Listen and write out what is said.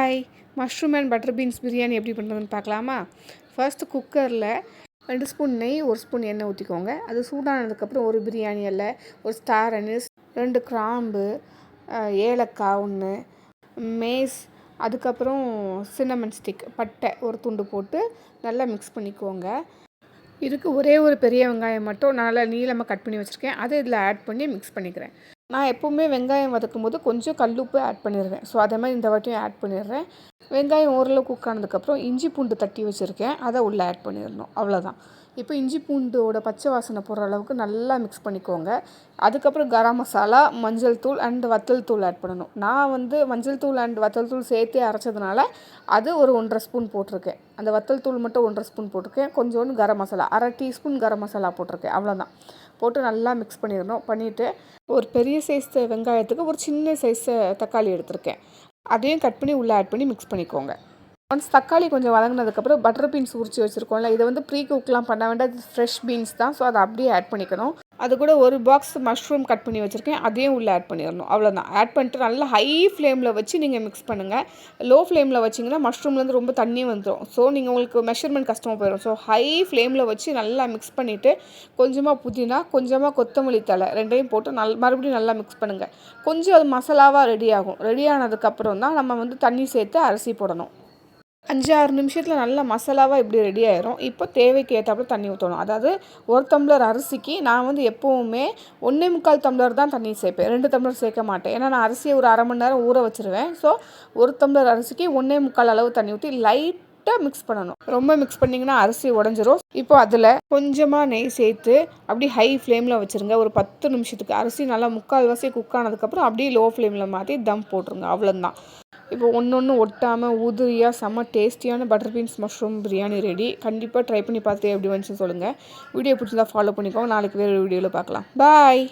Hi, mushroom and butter beans biryani எப்படி பண்ணுறதுன்னு பார்க்கலாமா? ஃபர்ஸ்ட்டு குக்கரில் 2 ஸ்பூன் நெய், 1 ஸ்பூன் எண்ணெய் ஊற்றிக்கோங்க. அது சூடானதுக்கப்புறம் ஒரு பிரியாணி இலை, ஒரு ஸ்டார் அனிஸ், 2 கிராம்பு, ஏலக்காய் 1, மேஸ், அதுக்கப்புறம் சின்னமன் ஸ்டிக், பட்டை ஒரு துண்டு போட்டு நல்லா மிக்ஸ் பண்ணிக்கோங்க. இதுக்கு ஒரே ஒரு பெரிய வெங்காயம் மட்டும் நல்லா நீளமாக கட் பண்ணி வச்சுருக்கேன். அதை இதில் ஆட் பண்ணி மிக்ஸ் பண்ணிக்கிறேன். நான் எப்போவுமே வெங்காயம் வதக்கும் போது கொஞ்சம் கல்லுப்பு ஆட் பண்ணிடுவேன். ஸோ அதே மாதிரி இந்த வாட்டியும் ஆட் பண்ணிடுறேன். வெங்காயம் ஓரளவு குக் ஆனதுக்கப்புறம் இஞ்சி பூண்டு தட்டி வச்சுருக்கேன், அதை உள்ளே ஆட் பண்ணிடணும். அவ்வளோதான். இப்போ இஞ்சி பூண்டோட பச்சை வாசனை போகிற அளவுக்கு நல்லா மிக்ஸ் பண்ணிக்கோங்க. அதுக்கப்புறம் கரம் மசாலா, மஞ்சள் தூள் அண்ட் வத்தல் தூள் ஆட் பண்ணணும். நான் மஞ்சள் தூள் அண்ட் வத்தல் தூள் சேர்த்தே அரைச்சதுனால அது ஒரு 1.5 ஸ்பூன் போட்டிருக்கேன். அந்த வத்தல் தூள் மட்டும் 1.5 ஸ்பூன் போட்டிருக்கேன். கொஞ்சோண்டு கரம் மசாலா, 1/2 டீஸ்பூன் கரம் மசாலா போட்டிருக்கேன். அவ்வளோதான். போட்டு நல்லா மிக்ஸ் பண்ணிடணும். பண்ணிவிட்டு ஒரு பெரிய சைஸ் வெங்காயத்துக்கு ஒரு சின்ன சைஸ் தக்காளி எடுத்திருக்கேன். அதையும் கட் பண்ணி உள்ளே ஆட் பண்ணி மிக்ஸ் பண்ணிக்கோங்க. ஒன்ஸ் தக்காளி கொஞ்சம் வதங்கினதுக்கப்புறம் பட்டர் பீன்ஸ் உரிச்சு வச்சுருக்கோம்ல, இதை ப்ரீ குக்லாம் பண்ண வேண்டாம். இது ஃப்ரெஷ் பீன்ஸ் தான். ஸோ அதை அப்படியே ஆட் பண்ணிக்கணும். அது கூட ஒரு பாக்ஸ் மஷ்ரூம் கட் பண்ணி வச்சுருக்கேன், அதையும் உள்ளே ஆட் பண்ணிடணும். அவ்வளோதான். ஆட் பண்ணிட்டு நல்லா ஹை ஃப்ளேமில் வச்சு நீங்கள் மிக்ஸ் பண்ணுங்கள். லோ ஃப்ளேமில் வச்சிங்கன்னா மஷ்ரூம்லேருந்து ரொம்ப தண்ணி வந்துடும். ஸோ உங்களுக்கு மெஷர்மெண்ட் கஷ்டமாக போயிடும். ஸோ ஹை ஃப்ளேமில் வச்சு நல்லா மிக்ஸ் பண்ணிவிட்டு கொஞ்சமாக புதினா, கொஞ்சமாக கொத்தமல்லி தழை 2யும் போட்டு மறுபடியும் நல்லா மிக்ஸ் பண்ணுங்கள். கொஞ்சம் அது மசாலாவாக ரெடி ஆகும். ரெடி ஆனதுக்கப்புறம் தான் நம்ம தண்ணி சேர்த்து அரிசி போடணும். 5-6 நிமிஷத்தில் நல்லா மசாலாவாக இப்படி ரெடி ஆயிரும். இப்போ தேவைக்கு ஏற்றாப்புல தண்ணி ஊற்றணும். அதாவது 1 டம்ளர் அரிசிக்கு நான் எப்போவுமே 1.25 டம்ளர் தான் தண்ணி சேர்ப்பேன். 2 டம்ளர் சேர்க்க மாட்டேன். ஏன்னா நான் அரிசியை ஒரு 1/2 மணி நேரம் ஊற வச்சுருவேன். ஸோ 1 டம்ளர் அரிசிக்கு 1.25 அளவு தண்ணி ஊற்றி லைட்டாக மிக்ஸ் பண்ணணும். ரொம்ப மிக்ஸ் பண்ணிங்கன்னா அரிசி உடஞ்சிரும். இப்போ அதில் கொஞ்சமாக நெய் சேர்த்து அப்படி ஹை ஃப்ளேமில் வச்சுருங்க. ஒரு 10 நிமிஷத்துக்கு அரிசி நல்லா 3/4 குக் ஆனதுக்கப்புறம் அப்படியே லோ ஃப்ளேமில் மாற்றி தம் போட்டுருங்க. அவ்வளோதான். இப்போ ஒன்று ஒட்டாமல் உதிரியாக செம்ம டேஸ்டியான butter beans mushroom biryani ready. கண்டிப்பாக ட்ரை பண்ணி பார்த்து எப்படி வந்துச்சுன்னு சொல்லுங்கள். வீடியோ பிடிச்சிருந்தா ஃபாலோ பண்ணிக்கோங்க. நாளைக்கு வேறு வீடியோவில் பார்க்கலாம். பாய்.